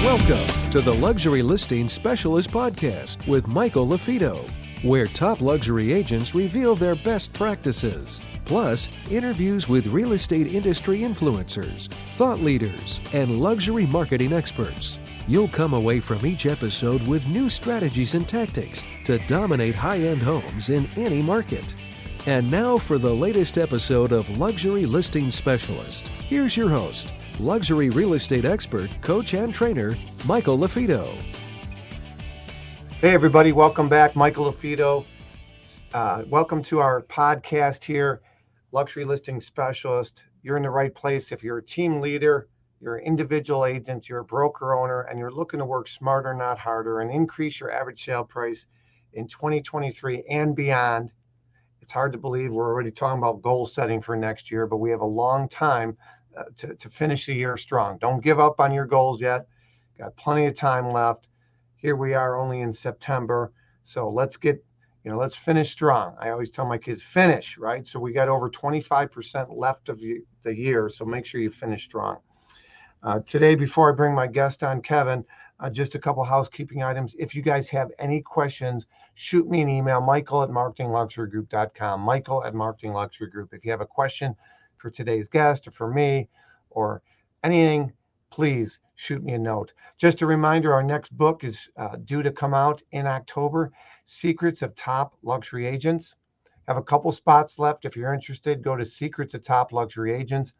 Welcome to the Luxury Listing Specialist Podcast with Michael LaFido, where top luxury agents reveal their best practices, plus interviews with real estate industry influencers, thought leaders, and luxury marketing experts. You'll come away from each episode with new strategies and tactics to dominate high-end homes in any market. And now for the latest episode of Luxury Listing Specialist. Here's your host, luxury real estate expert, coach, and trainer, Michael LaFido. Hey everybody, welcome back. Michael LaFido. Welcome to our podcast here, Luxury Listing Specialist. You're in the right place if you're a team leader, you're an individual agent, you're a broker owner, and you're looking to work smarter, not harder, and increase your average sale price in 2023 and beyond. It's hard to believe we're already talking about goal setting for next year, but we have a long time to finish the year strong. Don't give up on your goals yet. Got plenty of time left. Here we are only in September. So let's finish strong. I always tell my kids, finish, right? So we got over 25% left of the year. So make sure you finish strong. Today, before I bring my guest on, Kevin, just a couple housekeeping items. If you guys have any questions, shoot me an email, michael@marketingluxurygroup.com, michael@marketingluxurygroup. If you have a question for today's guest or for me or anything, please shoot me a note. Just a reminder, our next book is due to come out in October, Secrets of Top Luxury Agents. Have a couple spots left. If you're interested, go to Secrets of Top Luxury Agents.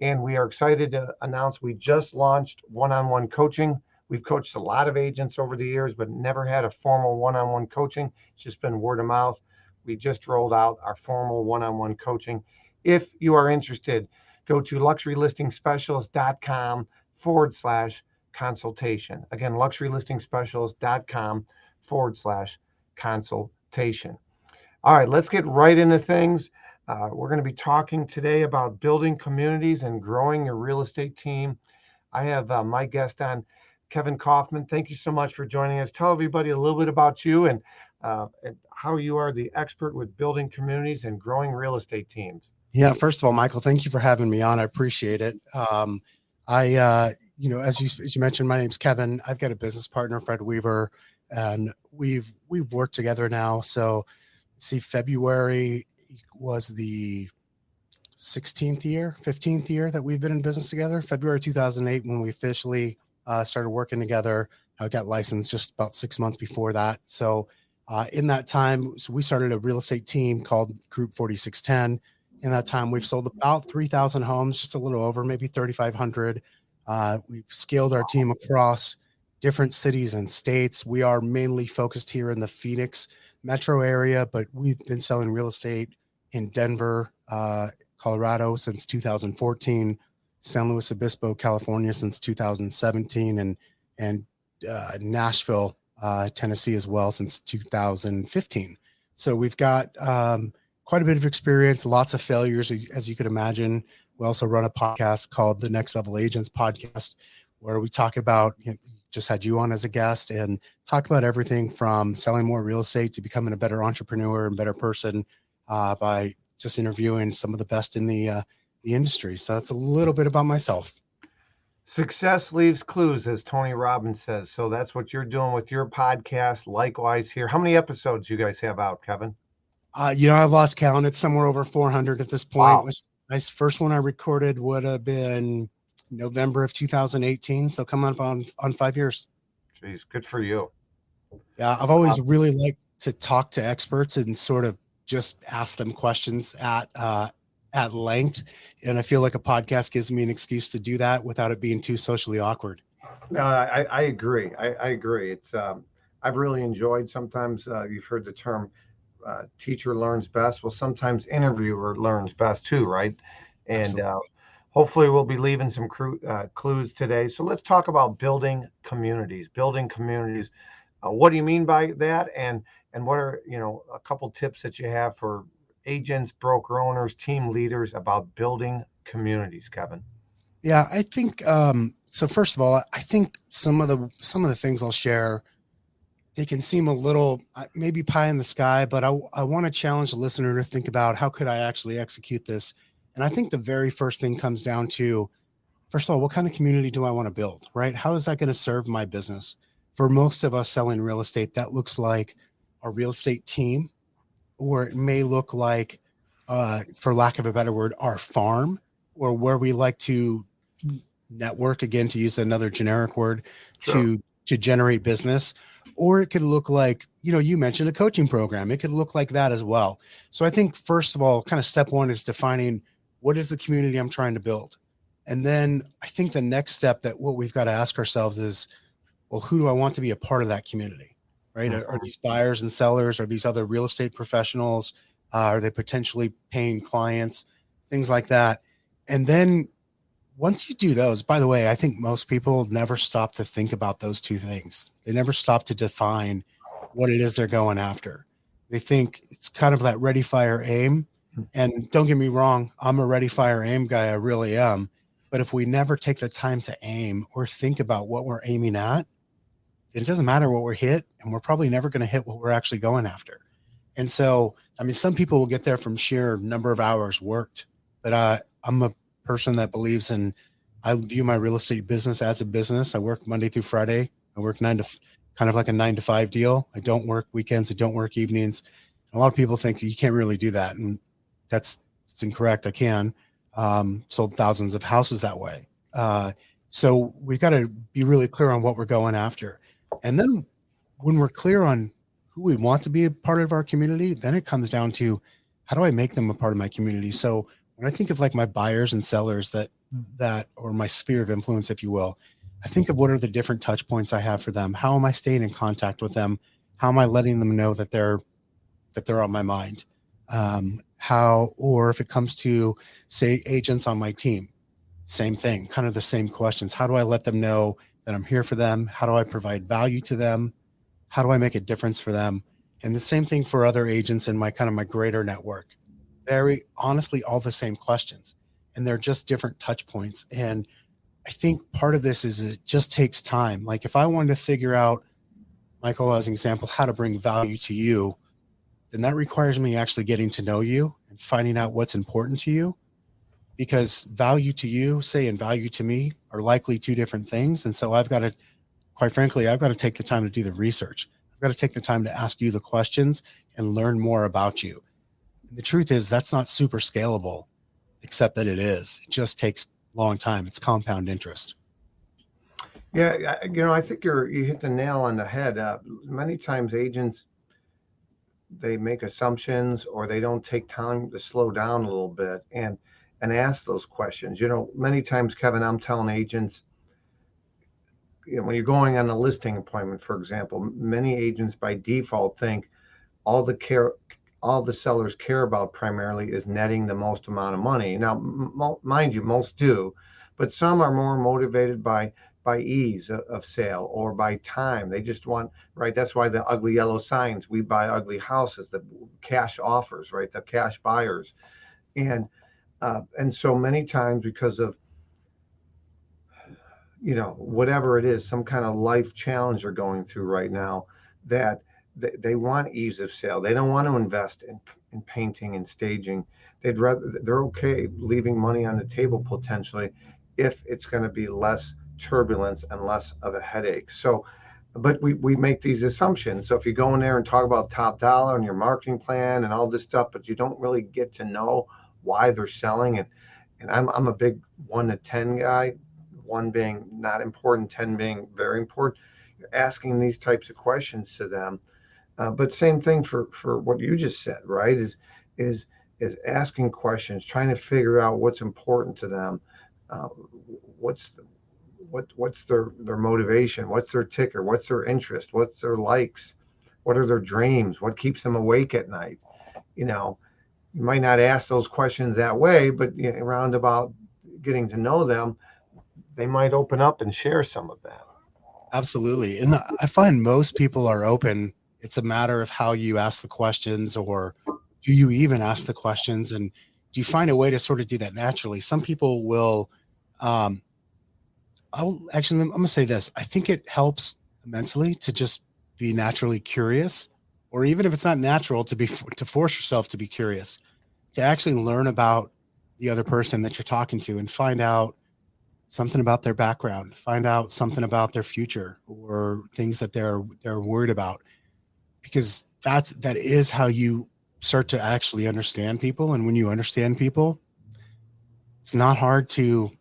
And we are excited to announce we just launched one-on-one coaching. We've coached a lot of agents over the years, but never had a formal one-on-one coaching. It's just been word of mouth. We just rolled out our formal one-on-one coaching. If you are interested, go to luxurylistingspecialist.com/consultation. Again, luxurylistingspecialist.com/consultation. All right, let's get right into things. We're going to be talking today about building communities and growing your real estate team. I have my guest on, Kevin Kauffman. Thank you so much for joining us. Tell everybody a little bit about you and how you are the expert with building communities and growing real estate teams. Yeah, first of all, Michael, thank you for having me on. I appreciate it. As you mentioned, my name's Kevin. I've got a business partner, Fred Weaver, and we've worked together now. So, February was the 15th year that we've been in business together. February 2008, when we officially started working together. I got licensed just about 6 months before that. So, in that time, we started a real estate team called Group 4610. In that time, we've sold about 3,000 homes, just a little over, maybe 3,500. We've scaled our team across different cities and states. We are mainly focused here in the Phoenix metro area, but we've been selling real estate in Denver, Colorado since 2014, San Luis Obispo, California since 2017, and Nashville, Tennessee as well since 2015. So we've got quite a bit of experience, lots of failures, as you could imagine. We also run a podcast called the Next Level Agents Podcast, where we talk about, just had you on as a guest, and talk about everything from selling more real estate to becoming a better entrepreneur and better person by just interviewing some of the best in the industry. So that's a little bit about myself. Success leaves clues, as Tony Robbins says. So that's what you're doing with your podcast. Likewise here. How many episodes you guys have out, Kevin? I've lost count. It's somewhere over 400 at this point. Wow. My first one I recorded would have been November of 2018. So coming up on 5 years. Jeez, good for you. Yeah, I've always really liked to talk to experts and sort of just ask them questions at length. And I feel like a podcast gives me an excuse to do that without it being too socially awkward. I agree. I agree. It's I've really enjoyed. Sometimes you've heard the term teacher learns best. Well, sometimes interviewer learns best too, right? And hopefully we'll be leaving some clues today. So let's talk about building communities. What do you mean by that? And what are, a couple tips that you have for agents, broker owners, team leaders about building communities, Kevin? Yeah, I think so. First of all, I think some of the things I'll share, they can seem a little maybe pie in the sky, but I want to challenge the listener to think about how could I actually execute this. And I think the very first thing comes down to first of all, what kind of community do I want to build, right? How is that going to serve my business? For most of us selling real estate, that looks like a real estate team, or it may look like, for lack of a better word, our farm, or where we like to network, again, to use another generic word, Sure. to generate business. Or it could look like, you mentioned a coaching program. It could look like that as well. So I think, first of all, kind of step one is defining what is the community I'm trying to build. And then I think the next step, that what we've got to ask ourselves is, well, who do I want to be a part of that community, right? Are these buyers and sellers? Are these other real estate professionals? Are they potentially paying clients? Things like that. And then once you do those, by the way, I think most people never stop to think about those two things. They never stop to define what it is they're going after. They think it's kind of that ready, fire, aim. And don't get me wrong, I'm a ready, fire, aim guy. I really am. But if we never take the time to aim or think about what we're aiming at, then it doesn't matter what we're hit, and we're probably never going to hit what we're actually going after. And so, I mean, some people will get there from sheer number of hours worked, but I'm a person that believes in, I view my real estate business as a business. I work Monday through Friday. I work kind of like a 9 to 5 deal. I don't work weekends. I don't work evenings. A lot of people think you can't really do that. And it's incorrect. I can. Sold thousands of houses that way. So we've got to be really clear on what we're going after. And then when we're clear on who we want to be a part of our community, then it comes down to, how do I make them a part of my community? So when I think of like my buyers and sellers that, or my sphere of influence, if you will, I think of what are the different touch points I have for them. How am I staying in contact with them? How am I letting them know that they're on my mind? Or if it comes to, say, agents on my team, same thing, kind of the same questions. How do I let them know that I'm here for them? How do I provide value to them? How do I make a difference for them? And the same thing for other agents in my greater network. Very honestly, all the same questions, and they're just different touch points. And I think part of this is it just takes time. Like if I wanted to figure out, Michael, as an example, how to bring value to you, then that requires me actually getting to know you and finding out what's important to you, because value to you, say, and value to me are likely two different things. And so quite frankly, I've got to take the time to do the research. I've got to take the time to ask you the questions and learn more about you. And the truth is, that's not super scalable, except that it is. It just takes a long time. It's compound interest. Yeah, I think you hit the nail on the head. Many times agents, they make assumptions, or they don't take time to slow down a little bit and ask those questions. Many times, Kevin, I'm telling agents, when you're going on a listing appointment, for example, many agents by default think all the sellers care about primarily is netting the most amount of money. Now, mind you, most do, but some are more motivated by ease of sale or by time. They just want, right? That's why the ugly yellow signs, we buy ugly houses, the cash offers, right? The cash buyers. And so many times, because of, whatever it is, some kind of life challenge they're going through right now, that they want ease of sale. They don't want to invest in painting and staging. They're okay leaving money on the table potentially if it's going to be less turbulence and less of a headache. So, but we make these assumptions. So if you go in there and talk about top dollar and your marketing plan and all this stuff, but you don't really get to know why they're selling, and I'm a big 1 to 10 guy, 1 being not important, 10 being very important. You're asking these types of questions to them. But same thing for what you just said, right? Is asking questions, trying to figure out what's important to them, what's their motivation, what's their ticker, what's their interest, what's their likes, what are their dreams, what keeps them awake at night. You might not ask those questions that way, but around about getting to know them, they might open up and share some of that. Absolutely. And I find most people are open. It's a matter of how you ask the questions, or do you even ask the questions, and do you find a way to sort of do that naturally? Some people will, I'm going to say this. I think it helps immensely to just be naturally curious, or even if it's not natural, to force yourself to be curious, to actually learn about the other person that you're talking to and find out something about their background, find out something about their future or things that they're worried about, because that is how you start to actually understand people. And when you understand people, it's not hard to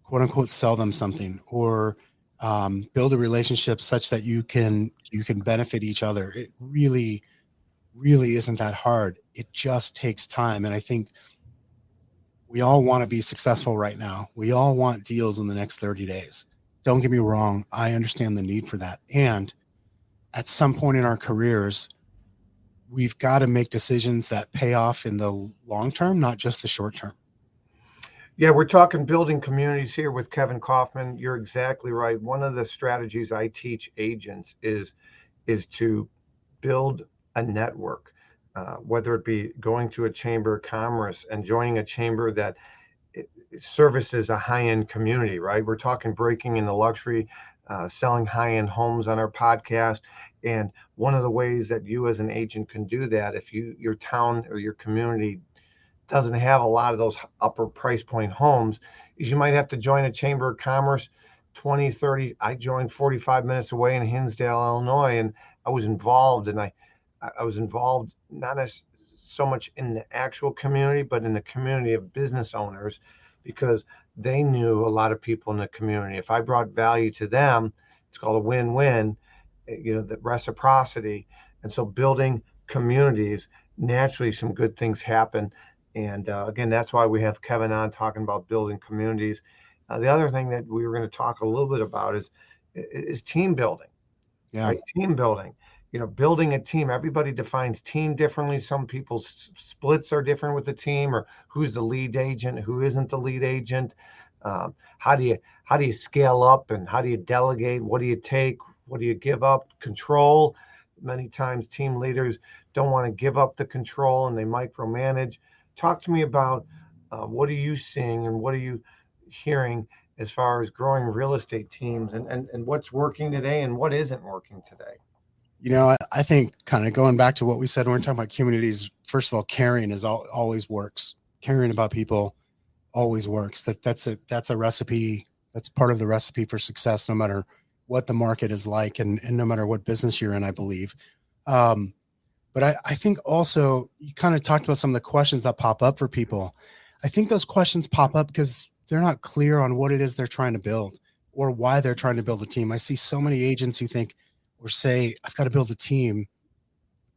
quote unquote sell them something or build a relationship such that you can benefit each other. It really isn't that hard. It just takes time. And I think we all want to be successful right now. We all want deals in the next 30 days. Don't get me wrong. I understand the need for that. And at some point in our careers, we've got to make decisions that pay off in the long term, not just the short term. Yeah, we're talking building communities here with Kevin Kauffman. You're exactly right. One of the strategies I teach agents is to build a network, whether it be going to a chamber of commerce and joining a chamber that services a high-end community, right? We're talking breaking into luxury, selling high-end homes on our podcast. And one of the ways that you as an agent can do that, if your town or your community doesn't have a lot of those upper price point homes, is you might have to join a chamber of commerce 20, 30. I joined 45 minutes away in Hinsdale, Illinois, and I was involved, and I was involved not as so much in the actual community, but in the community of business owners, because they knew a lot of people in the community. If I brought value to them, it's called a win-win, the reciprocity. And so building communities, naturally some good things happen. And again, that's why we have Kevin on talking about building communities. The other thing that we were going to talk a little bit about is team building, Yeah. right? Team building, building a team. Everybody defines team differently. Some people's splits are different with the team, or who's the lead agent, who isn't the lead agent. How do you scale up, and how do you delegate? What do you take? What do you give up? Control. Many times team leaders don't want to give up the control and they micromanage. Talk to me about what are you seeing and what are you hearing as far as growing real estate teams, and what's working today and what isn't working today? I think kind of going back to what we said when we're talking about communities, first of all, caring always works. Caring about people always works. That's a recipe. That's part of the recipe for success, no matter what the market is like, and no matter what business you're in, I believe. But I think also you kind of talked about some of the questions that pop up for people. I think those questions pop up because they're not clear on what it is they're trying to build or why they're trying to build a team. I see so many agents who think or say, I've got to build a team,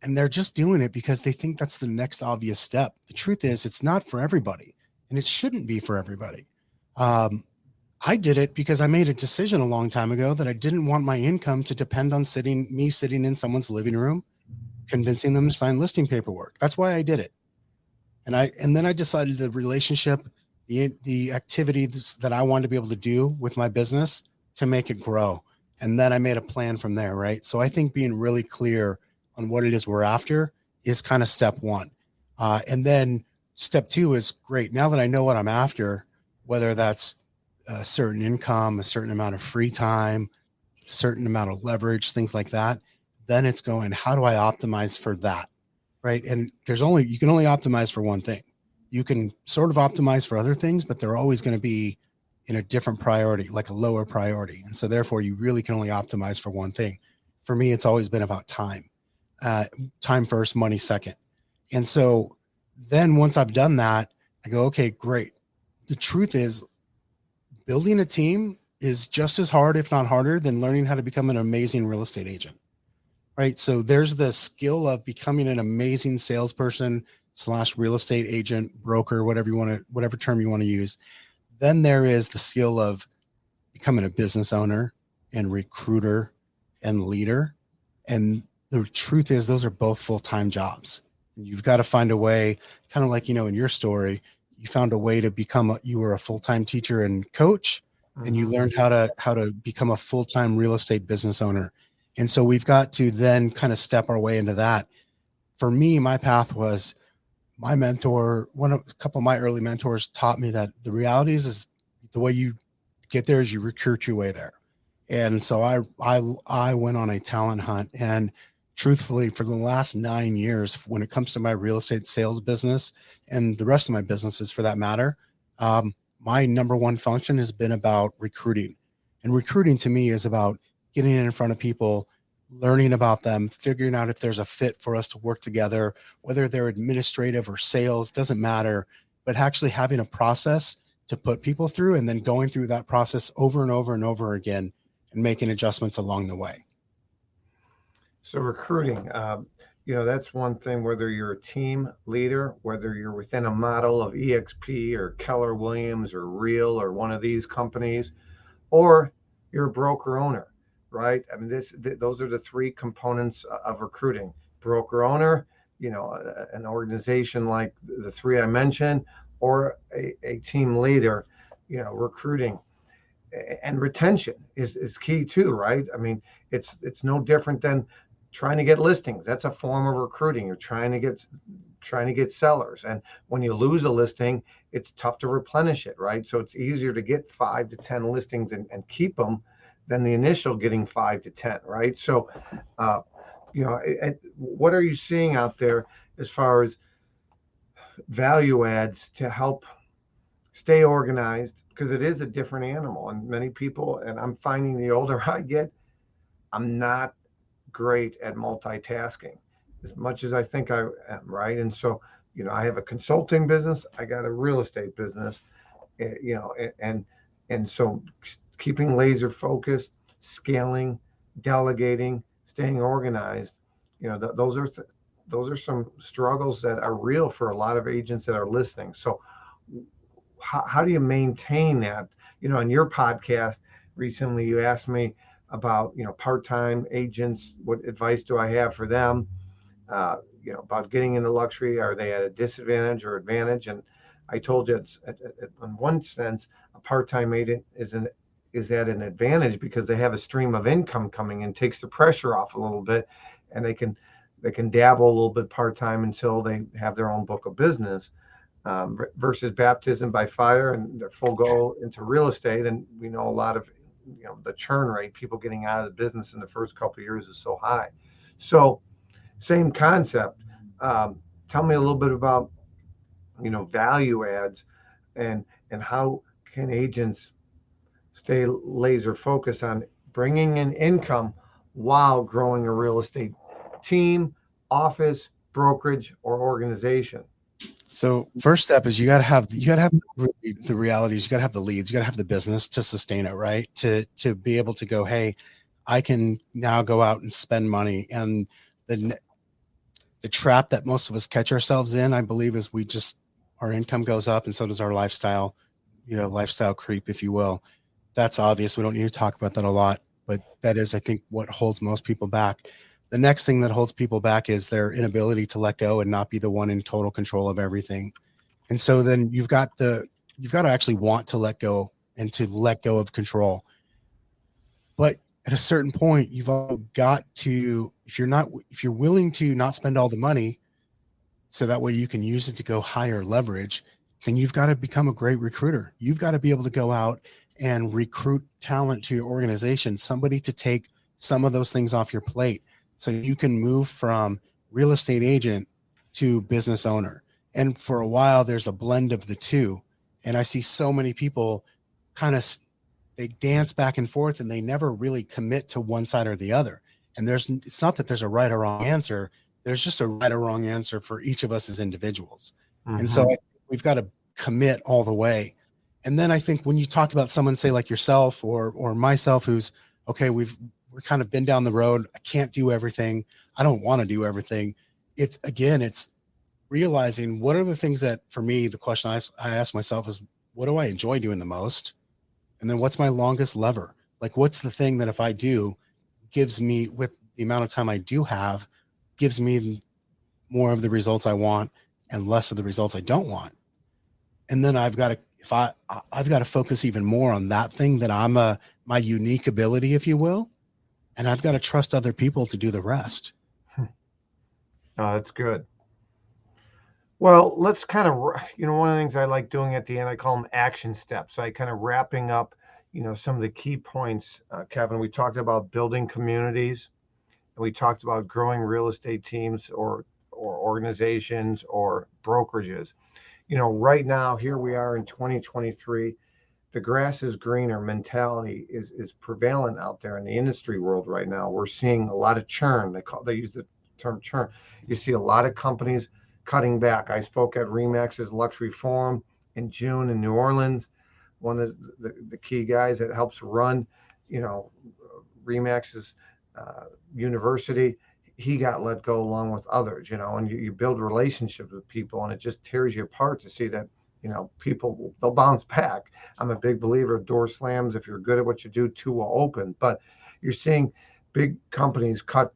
and they're just doing it because they think that's the next obvious step. The truth is it's not for everybody, and it shouldn't be for everybody. I did it because I made a decision a long time ago that I didn't want my income to depend on sitting in someone's living room, convincing them to sign listing paperwork. That's why I did it. And then I decided the relationship, the activities that I wanted to be able to do with my business to make it grow. And then I made a plan from there, right? So I think being really clear on what it is we're after is kind of step one. And then step two is great. Now that I know what I'm after, whether that's a certain income, a certain amount of free time, a certain amount of leverage, things like that, then it's going, how do I optimize for that? Right. And you can only optimize for one thing. You can sort of optimize for other things, but they're always going to be in a different priority, like a lower priority. And so therefore you really can only optimize for one thing. For me, it's always been about time, time first, money second. And so then once I've done that, I go, okay, great. The truth is building a team is just as hard, if not harder, than learning how to become an amazing real estate agent. Right. So there's the skill of becoming an amazing salesperson / real estate agent, broker, whatever term you want to use. Then there is the skill of becoming a business owner and recruiter and leader. And the truth is those are both full-time jobs. And you've got to find a way, kind of like, in your story, you found a way to you were a full-time teacher and coach, and you learned how to become a full-time real estate business owner. And so we've got to then kind of step our way into that. For me, my path was my mentor. A couple of my early mentors taught me that the reality is the way you get there is you recruit your way there. And so I went on a talent hunt, and truthfully, for the last 9 years, when it comes to my real estate sales business and the rest of my businesses for that matter, my number one function has been about recruiting. And recruiting to me is about getting in front of people, learning about them, figuring out if there's a fit for us to work together, whether they're administrative or sales, doesn't matter, but actually having a process to put people through and then going through that process over and over and over again and making adjustments along the way. So recruiting, that's one thing, whether you're a team leader, whether you're within a model of EXP or Keller Williams or Real or one of these companies, or you're a broker owner, right? I mean, those are the three components of recruiting. Broker owner, an organization like the three I mentioned, or a team leader, recruiting and retention is key too, right? I mean, it's no different than trying to get listings. That's a form of recruiting. You're trying to get sellers. And when you lose a listing, it's tough to replenish it, right? So it's easier to get 5 to 10 listings and keep them than the initial getting 5 to 10, right? So, what are you seeing out there as far as value adds to help stay organized? Because it is a different animal, and many people, and I'm finding the older I get, I'm not great at multitasking as much as I think I am, right? And so, I have a consulting business, I got a real estate business, and so keeping laser focused, scaling, delegating, staying organized, those are some struggles that are real for a lot of agents that are listening. So how do you maintain that? In your podcast recently, you asked me about, part-time agents, what advice do I have for them? About getting into luxury, are they at a disadvantage or advantage? And I told you, it's in one sense, a part-time agent is at an advantage because they have a stream of income coming in, takes the pressure off a little bit, and they can dabble a little bit part-time until they have their own book of business. Versus baptism by fire and their full go into real estate. And we know a lot of, the churn rate, people getting out of the business in the first couple of years is so high. So same concept. Tell me a little bit about, value adds and how can agents stay laser focused on bringing in income while growing a real estate team, office, brokerage, or organization? So first step is you got to have the realities. You got to have the leads. You got to have the business to sustain it, right? To be able to go, hey, I can now go out and spend money. And the trap that most of us catch ourselves in, I believe, is our income goes up and so does our lifestyle, lifestyle creep, if you will. That's obvious. We don't need to talk about that a lot, but that is, I think, what holds most people back. The next thing that holds people back is their inability to let go and not be the one in total control of everything. And so then you've got to actually want to let go and to let go of control. But at a certain point, you've all got to, if you're willing to not spend all the money so that way you can use it to go higher leverage, then you've got to become a great recruiter. You've got to be able to go out and recruit talent to your organization, somebody to take some of those things off your plate. So you can move from real estate agent to business owner. And for a while, there's a blend of the two. And I see so many people they dance back and forth and they never really commit to one side or the other. And it's not that there's a right or wrong answer. There's just a right or wrong answer for each of us as individuals. Mm-hmm. And so we've got to commit all the way. And then I think when you talk about someone, say like yourself or myself, who's okay, we're kind of been down the road. I can't do everything. I don't want to do everything. It's realizing what are the things that, for me, the question I ask myself is, what do I enjoy doing the most? And then what's my longest lever? Like, what's the thing that if I do gives me, with the amount of time I do have, gives me more of the results I want and less of the results I don't want. And then I've got to focus even more on that thing that my unique ability, if you will. And I've got to trust other people to do the rest. Oh, that's good. Well, let's kind of, one of the things I like doing at the end, I call them action steps. So I kind of wrapping up, some of the key points, Kevin. We talked about building communities, and we talked about growing real estate teams or organizations or brokerages. right now, here we are in 2023. The grass is greener mentality is prevalent out there in the industry world right now. We're seeing a lot of churn. They use the term churn. You see a lot of companies cutting back. I spoke at Remax's Luxury Forum in June in New Orleans. One of the key guys that helps run, Remax's university, he got let go along with others, and you build relationships with people, and it just tears you apart to see that, people, they'll bounce back. I'm a big believer of door slams. If you're good at what you do, two will open. But you're seeing big companies cut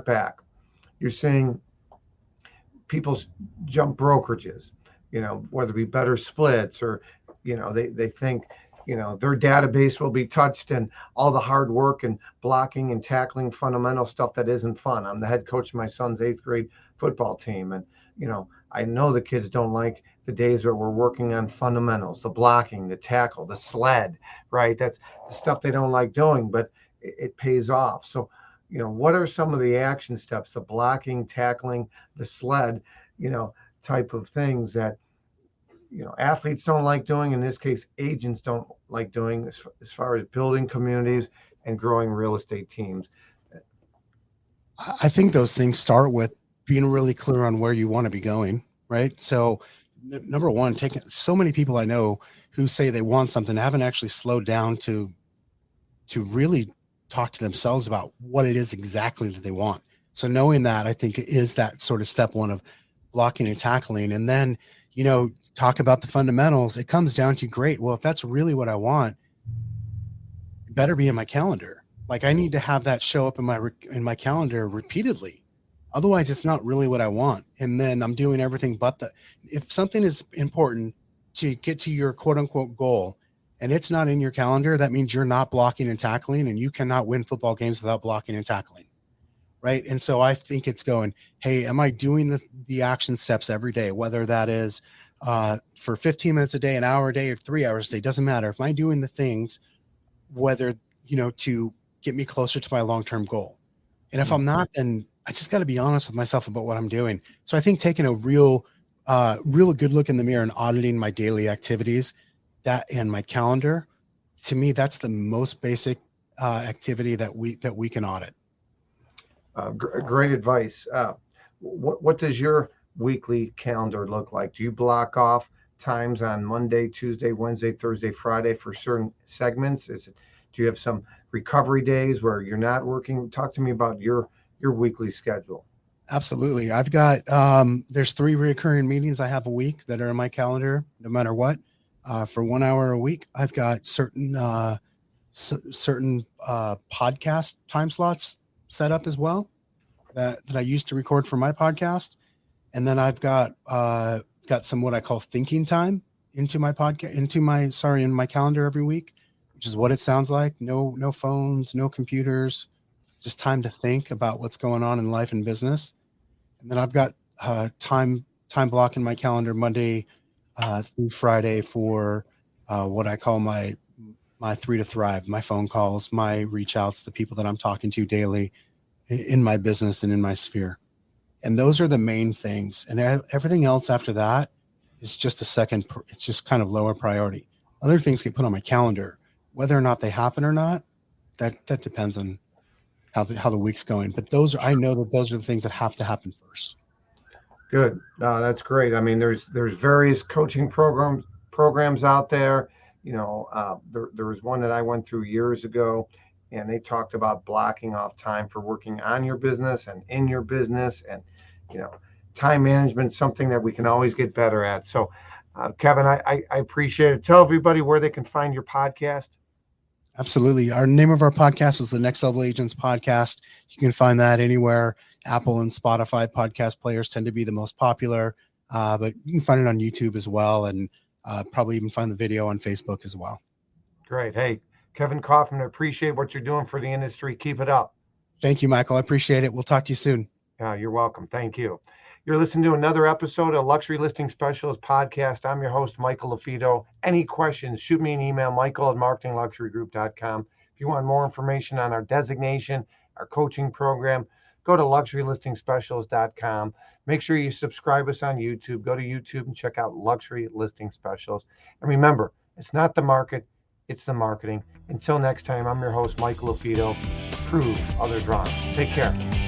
back. You're seeing people jump brokerages, whether it be better splits or, they think, their database will be touched, and all the hard work and blocking and tackling fundamental stuff that isn't fun. I'm the head coach of my son's 8th grade football team. And, I know the kids don't like the days where we're working on fundamentals, the blocking, the tackle, the sled, right? That's the stuff they don't like doing, but it pays off. So, what are some of the action steps, the blocking, tackling, the sled, type of things that, athletes don't like doing, in this case, agents don't like doing, as far as building communities and growing real estate teams? I think those things start with being really clear on where you want to be going, right? So number one, taking so many people I know who say they want something haven't actually slowed down to really talk to themselves about what it is exactly that they want. So knowing that, I think, is that sort of step one of blocking and tackling. And then, talk about the fundamentals. It comes down to, great, well, if that's really what I want, it better be in my calendar. Like, I need to have that show up in my calendar repeatedly. Otherwise, it's not really what I want. And then I'm doing everything but if something is important to get to your quote unquote goal and it's not in your calendar, that means you're not blocking and tackling, and you cannot win football games without blocking and tackling. Right. And so I think it's going, hey, am I doing the action steps every day, whether that is for 15 minutes a day, an hour a day, or 3 hours a day, doesn't matter. Am I doing the things, whether, to get me closer to my long-term goal? And if I'm not, then I just got to be honest with myself about what I'm doing. So I think taking a real good look in the mirror and auditing my daily activities, that and my calendar, to me, that's the most basic activity that we can audit. Great advice. What does your weekly calendar look like? Do you block off times on Monday, Tuesday, Wednesday, Thursday, Friday for certain segments? Do you have some recovery days where you're not working? Talk to me about your weekly schedule. Absolutely. I've got there's 3 recurring meetings I have a week that are in my calendar, no matter what. For 1 hour a week, I've got certain podcast time slots set up as well that I used to record for my podcast. And then I've got some what I call thinking time into my in my calendar every week, which is what it sounds like. No phones, no computers, just time to think about what's going on in life and business. And then I've got time block in my calendar Monday through Friday for what I call my 3 to thrive, my phone calls, my reach outs, the people that I'm talking to daily in my business and in my sphere. And those are the main things. And everything else after that is just it's just kind of lower priority. Other things get put on my calendar, whether or not they happen or not, that depends on how the week's going. But I know that those are the things that have to happen first. Good. That's great. I mean, there's various coaching programs out there. There was one that I went through years ago, and they talked about blocking off time for working on your business and in your business. And, time management, something that we can always get better at. So, Kevin, I appreciate it. Tell everybody where they can find your podcast. Absolutely. Our name of our podcast is the Next Level Agents Podcast. You can find that anywhere. Apple and Spotify podcast players tend to be the most popular, but you can find it on YouTube as well, and probably even find the video on Facebook as well. Great. Hey, Kevin Kauffman, I appreciate what you're doing for the industry. Keep it up. Thank you, Michael. I appreciate it. We'll talk to you soon. You're welcome. Thank you. You're listening to another episode of Luxury Listing Specialist Podcast. I'm your host, Michael LaFido. Any questions, shoot me an email, michael@marketingluxurygroup.com. If you want more information on our designation, our coaching program, go to luxurylistingspecialist.com. Make sure you subscribe us on YouTube. Go to YouTube and check out Luxury Listing Specialist. And remember, it's not the market, it's the marketing. Until next time, I'm your host, Michael LaFido. Prove others wrong. Take care.